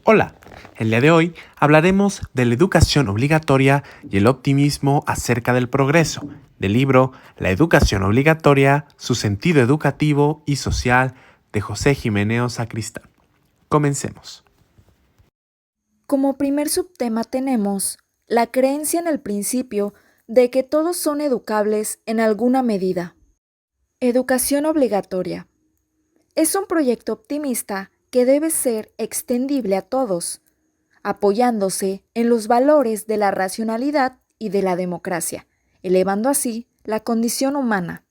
Hola, el día de hoy hablaremos de la educación obligatoria y el optimismo acerca del progreso, del libro La educación obligatoria, su sentido educativo y social de José Jiménez Sacristán. Comencemos. Como primer subtema tenemos la creencia en el principio de que todos son educables en alguna medida. Educación obligatoria. Es un proyecto optimista que debe ser extendible a todos, apoyándose en los valores de la racionalidad y de la democracia, elevando así la condición humana,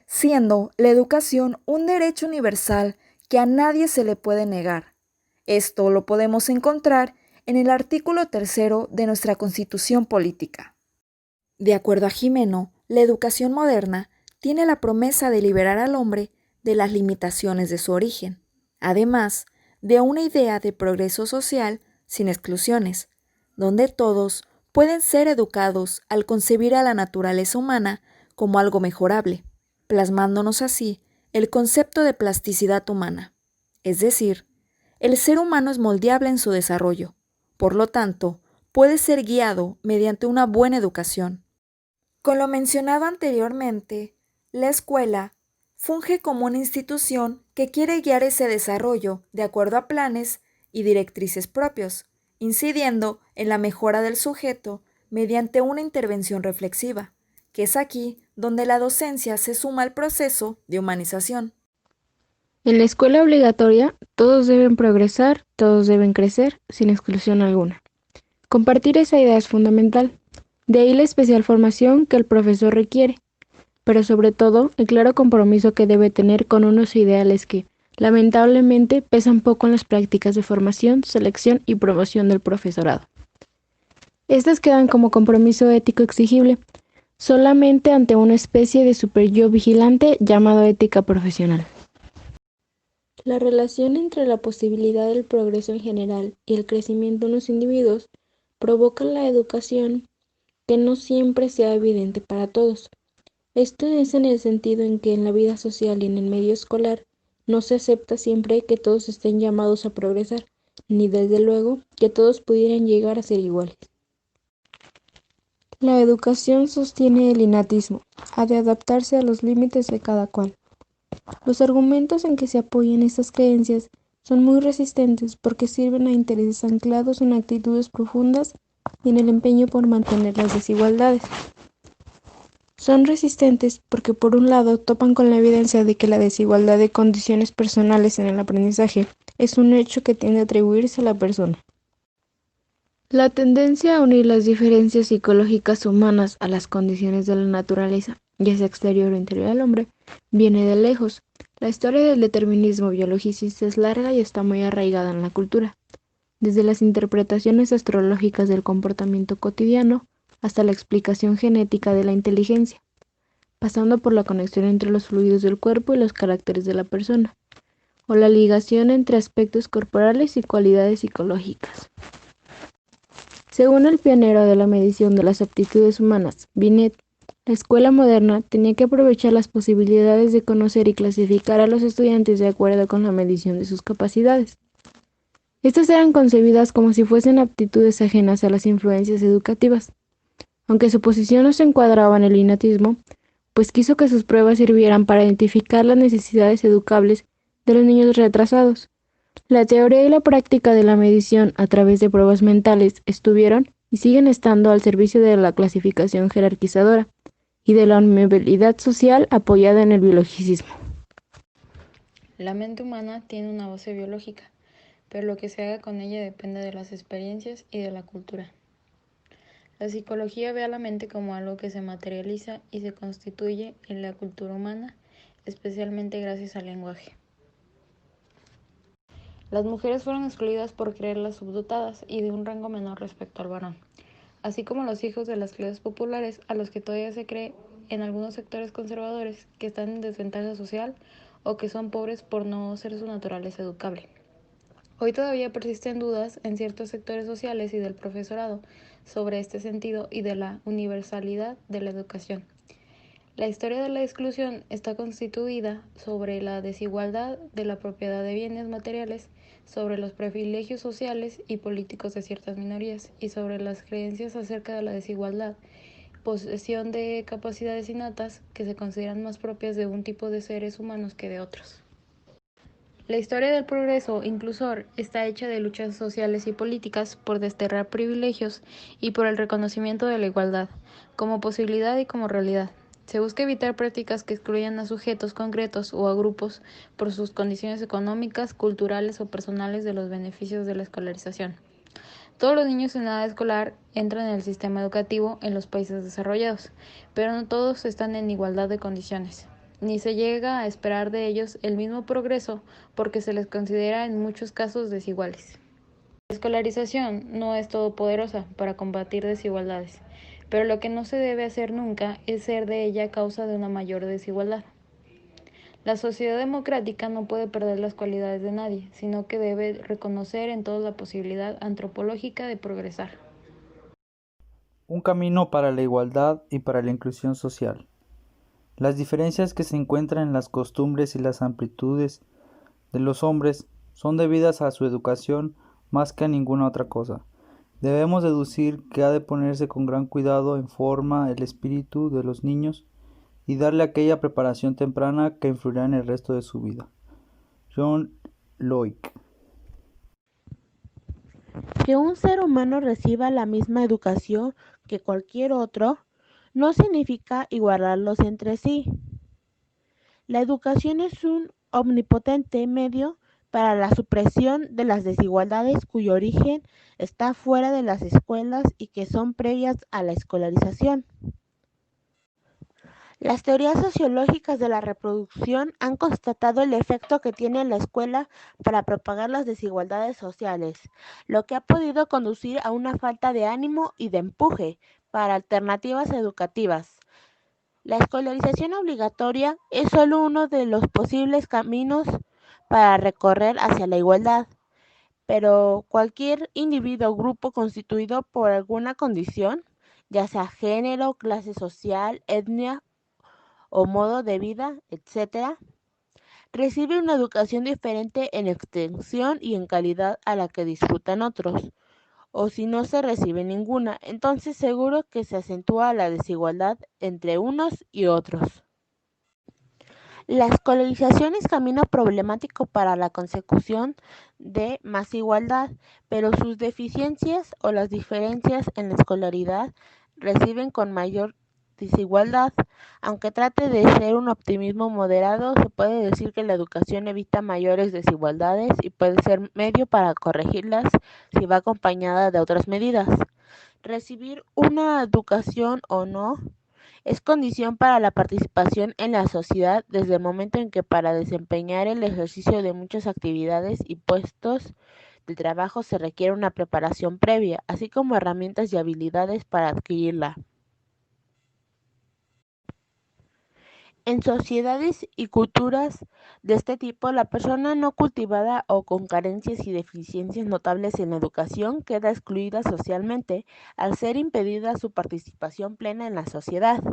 siendo la educación un derecho universal que a nadie se le puede negar. Esto lo podemos encontrar en el artículo 3 de nuestra Constitución Política. De acuerdo a Jimeno, la educación moderna tiene la promesa de liberar al hombre de las limitaciones de su origen, además de una idea de progreso social sin exclusiones, donde todos pueden ser educados al concebir a la naturaleza humana como algo mejorable, plasmándonos así el concepto de plasticidad humana, es decir, el ser humano es moldeable en su desarrollo, por lo tanto, puede ser guiado mediante una buena educación. Con lo mencionado anteriormente, la escuela funge como una institución que quiere guiar ese desarrollo de acuerdo a planes y directrices propios, incidiendo en la mejora del sujeto mediante una intervención reflexiva, que es aquí donde la docencia se suma al proceso de humanización. En la escuela obligatoria, todos deben progresar, todos deben crecer, sin exclusión alguna. Compartir esa idea es fundamental. De ahí la especial formación que el profesor requiere, pero sobre todo el claro compromiso que debe tener con unos ideales que, lamentablemente, pesan poco en las prácticas de formación, selección y promoción del profesorado. Estas quedan como compromiso ético exigible solamente ante una especie de super-yo vigilante llamado ética profesional. La relación entre la posibilidad del progreso en general y el crecimiento en los individuos provoca la educación que no siempre sea evidente para todos. Esto es en el sentido en que en la vida social y en el medio escolar no se acepta siempre que todos estén llamados a progresar, ni desde luego que todos pudieran llegar a ser iguales. La educación sostiene el innatismo, ha de adaptarse a los límites de cada cual. Los argumentos en que se apoyan estas creencias son muy resistentes porque sirven a intereses anclados en actitudes profundas y en el empeño por mantener las desigualdades. Son resistentes porque por un lado topan con la evidencia de que la desigualdad de condiciones personales en el aprendizaje es un hecho que tiende a atribuirse a la persona. La tendencia a unir las diferencias psicológicas humanas a las condiciones de la naturaleza, ya sea exterior o interior al hombre, viene de lejos. La historia del determinismo biologicista es larga y está muy arraigada en la cultura, desde las interpretaciones astrológicas del comportamiento cotidiano hasta la explicación genética de la inteligencia, pasando por la conexión entre los fluidos del cuerpo y los caracteres de la persona, o la ligación entre aspectos corporales y cualidades psicológicas. Según el pionero de la medición de las aptitudes humanas, Binet, la escuela moderna tenía que aprovechar las posibilidades de conocer y clasificar a los estudiantes de acuerdo con la medición de sus capacidades. Estas eran concebidas como si fuesen aptitudes ajenas a las influencias educativas, aunque su posición no se encuadraba en el innatismo, pues quiso que sus pruebas sirvieran para identificar las necesidades educables de los niños retrasados. La teoría y la práctica de la medición a través de pruebas mentales estuvieron y siguen estando al servicio de la clasificación jerarquizadora y de la movilidad social apoyada en el biologicismo. La mente humana tiene una base biológica, pero lo que se haga con ella depende de las experiencias y de la cultura. La psicología ve a la mente como algo que se materializa y se constituye en la cultura humana, especialmente gracias al lenguaje. Las mujeres fueron excluidas por creerlas subdotadas y de un rango menor respecto al varón, así como los hijos de las clases populares a los que todavía se cree en algunos sectores conservadores que están en desventaja social o que son pobres por no ser su naturaleza educable. Hoy todavía persisten dudas en ciertos sectores sociales y del profesorado sobre este sentido y de la universalidad de la educación. La historia de la exclusión está constituida sobre la desigualdad de la propiedad de bienes materiales, sobre los privilegios sociales y políticos de ciertas minorías y sobre las creencias acerca de la desigualdad, posesión de capacidades innatas que se consideran más propias de un tipo de seres humanos que de otros. La historia del progreso inclusor está hecha de luchas sociales y políticas por desterrar privilegios y por el reconocimiento de la igualdad, como posibilidad y como realidad. Se busca evitar prácticas que excluyan a sujetos concretos o a grupos por sus condiciones económicas, culturales o personales de los beneficios de la escolarización. Todos los niños en edad escolar entran en el sistema educativo en los países desarrollados, pero no todos están en igualdad de condiciones, ni se llega a esperar de ellos el mismo progreso porque se les considera en muchos casos desiguales. La escolarización no es todopoderosa para combatir desigualdades, pero lo que no se debe hacer nunca es ser de ella causa de una mayor desigualdad. La sociedad democrática no puede perder las cualidades de nadie, sino que debe reconocer en todos la posibilidad antropológica de progresar. Un camino para la igualdad y para la inclusión social. Las diferencias que se encuentran en las costumbres y las amplitudes de los hombres son debidas a su educación más que a ninguna otra cosa. Debemos deducir que ha de ponerse con gran cuidado en forma el espíritu de los niños y darle aquella preparación temprana que influirá en el resto de su vida. John Locke. Que un ser humano reciba la misma educación que cualquier otro no significa igualarlos entre sí. La educación es un omnipotente medio para la supresión de las desigualdades cuyo origen está fuera de las escuelas y que son previas a la escolarización. Las teorías sociológicas de la reproducción han constatado el efecto que tiene la escuela para propagar las desigualdades sociales, lo que ha podido conducir a una falta de ánimo y de empuje para alternativas educativas. La escolarización obligatoria es solo uno de los posibles caminos para recorrer hacia la igualdad, pero cualquier individuo o grupo constituido por alguna condición, ya sea género, clase social, etnia o modo de vida, etc., recibe una educación diferente en extensión y en calidad a la que disfrutan otros, o si no se recibe ninguna, entonces seguro que se acentúa la desigualdad entre unos y otros. La escolarización es camino problemático para la consecución de más igualdad, pero sus deficiencias o las diferencias en la escolaridad reciben con mayor desigualdad. Aunque trate de ser un optimismo moderado, se puede decir que la educación evita mayores desigualdades y puede ser medio para corregirlas si va acompañada de otras medidas. Recibir una educación o no es condición para la participación en la sociedad desde el momento en que para desempeñar el ejercicio de muchas actividades y puestos de trabajo se requiere una preparación previa, así como herramientas y habilidades para adquirirla. En sociedades y culturas de este tipo, la persona no cultivada o con carencias y deficiencias notables en la educación queda excluida socialmente al ser impedida su participación plena en la sociedad.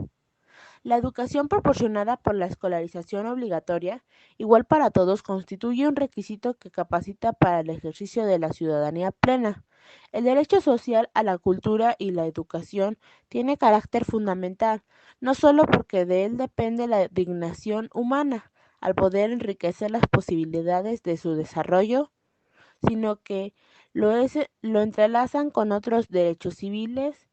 La educación proporcionada por la escolarización obligatoria, igual para todos, constituye un requisito que capacita para el ejercicio de la ciudadanía plena. El derecho social a la cultura y la educación tiene carácter fundamental, no solo porque de él depende la dignación humana, al poder enriquecer las posibilidades de su desarrollo, sino que lo entrelazan con otros derechos civiles,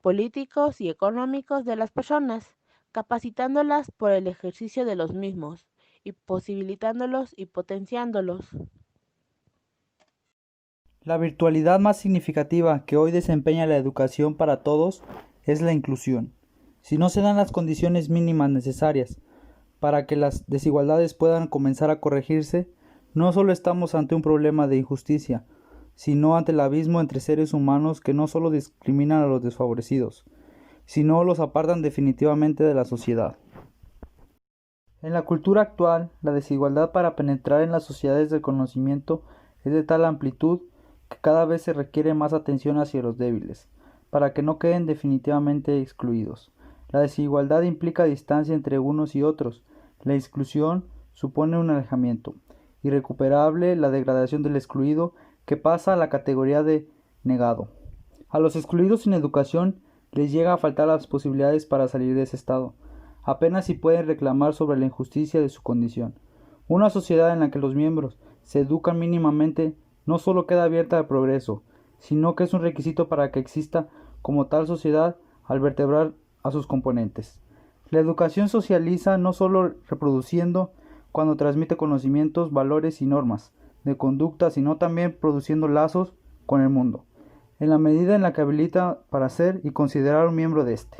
políticos y económicos de las personas, capacitándolas por el ejercicio de los mismos, y posibilitándolos y potenciándolos. La virtualidad más significativa que hoy desempeña la educación para todos es la inclusión. Si no se dan las condiciones mínimas necesarias para que las desigualdades puedan comenzar a corregirse, no solo estamos ante un problema de injusticia, sino ante el abismo entre seres humanos que no solo discriminan a los desfavorecidos, sino los apartan definitivamente de la sociedad. En la cultura actual, la desigualdad para penetrar en las sociedades del conocimiento es de tal amplitud que cada vez se requiere más atención hacia los débiles, para que no queden definitivamente excluidos. La desigualdad implica distancia entre unos y otros. La exclusión supone un alejamiento irrecuperable, la degradación del excluido, que pasa a la categoría de negado. A los excluidos sin educación les llega a faltar las posibilidades para salir de ese estado. Apenas si pueden reclamar sobre la injusticia de su condición. Una sociedad en la que los miembros se educan mínimamente no solo queda abierta al progreso, sino que es un requisito para que exista como tal sociedad al vertebrar a sus componentes. La educación socializa no solo reproduciendo cuando transmite conocimientos, valores y normas de conducta, sino también produciendo lazos con el mundo, en la medida en la que habilita para ser y considerar un miembro de éste.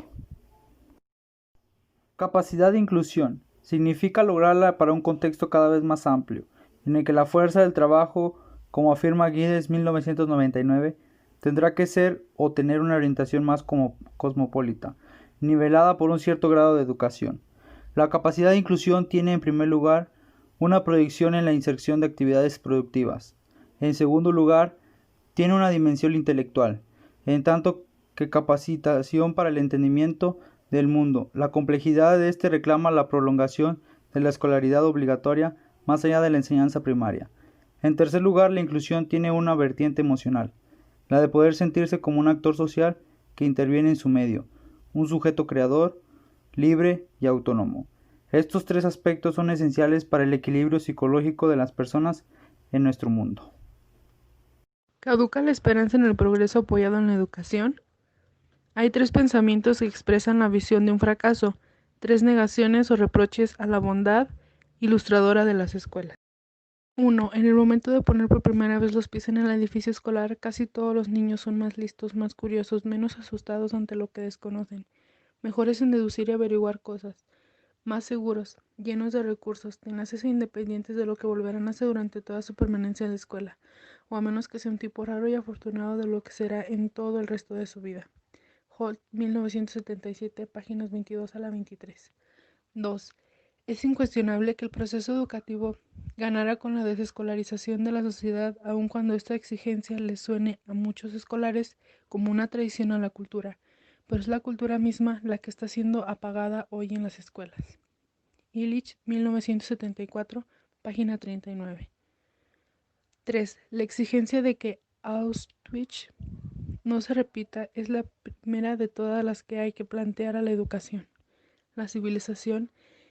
Capacidad de inclusión significa lograrla para un contexto cada vez más amplio, en el que la fuerza del trabajo, como afirma Guides 1999, tendrá que ser o tener una orientación más cosmopolita, nivelada por un cierto grado de educación. La capacidad de inclusión tiene en primer lugar una proyección en la inserción de actividades productivas. En segundo lugar, tiene una dimensión intelectual, en tanto que capacitación para el entendimiento del mundo. La complejidad de este reclama la prolongación de la escolaridad obligatoria más allá de la enseñanza primaria. En tercer lugar, la inclusión tiene una vertiente emocional, la de poder sentirse como un actor social que interviene en su medio, un sujeto creador, libre y autónomo. Estos tres aspectos son esenciales para el equilibrio psicológico de las personas en nuestro mundo. ¿Caduca la esperanza en el progreso apoyado en la educación? Hay tres pensamientos que expresan la visión de un fracaso, tres negaciones o reproches a la bondad ilustradora de las escuelas. 1. En el momento de poner por primera vez los pies en el edificio escolar, casi todos los niños son más listos, más curiosos, menos asustados ante lo que desconocen, mejores en deducir y averiguar cosas, más seguros, llenos de recursos, tenaces e independientes de lo que volverán a hacer durante toda su permanencia en la escuela, o a menos que sea un tipo raro y afortunado de lo que será en todo el resto de su vida. Holt, 1977, páginas 22 a la 23. 2. Es incuestionable que el proceso educativo ganara con la desescolarización de la sociedad, aun cuando esta exigencia les suene a muchos escolares como una traición a la cultura, pero es la cultura misma la que está siendo apagada hoy en las escuelas. Illich, 1974, página 39. 3. La exigencia de que Auschwitz no se repita es la primera de todas las que hay que plantear a la educación. La civilización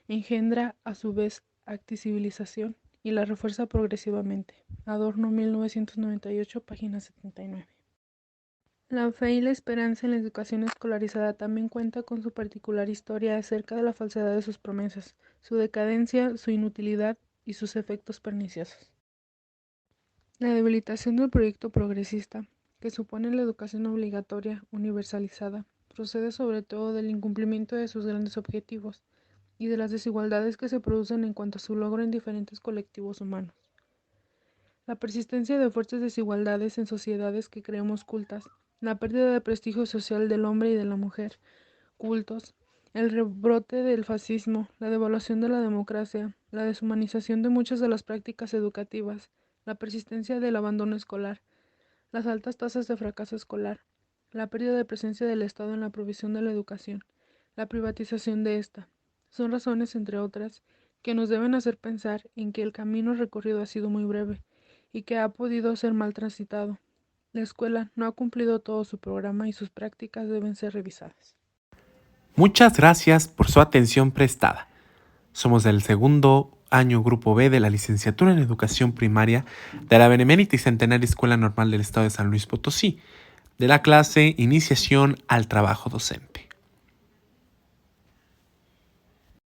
engendra a su vez anticivilización y la refuerza progresivamente. Adorno, 1998, página 79. La fe y la esperanza en la educación escolarizada también cuenta con su particular historia acerca de la falsedad de sus promesas, su decadencia, su inutilidad y sus efectos perniciosos. La debilitación del proyecto progresista, que supone la educación obligatoria universalizada, procede sobre todo del incumplimiento de sus grandes objetivos y de las desigualdades que se producen en cuanto a su logro en diferentes colectivos humanos. La persistencia de fuertes desigualdades en sociedades que creemos cultas, la pérdida de prestigio social del hombre y de la mujer, cultos, el rebrote del fascismo, la devaluación de la democracia, la deshumanización de muchas de las prácticas educativas, la persistencia del abandono escolar, las altas tasas de fracaso escolar, la pérdida de presencia del Estado en la provisión de la educación, la privatización de esta, son razones, entre otras, que nos deben hacer pensar en que el camino recorrido ha sido muy breve y que ha podido ser mal transitado. La escuela no ha cumplido todo su programa y sus prácticas deben ser revisadas. Muchas gracias por su atención prestada. Somos del segundo año Grupo B de la Licenciatura en Educación Primaria de la Benemérita y Centenaria Escuela Normal del Estado de San Luis Potosí, de la clase Iniciación al Trabajo Docente.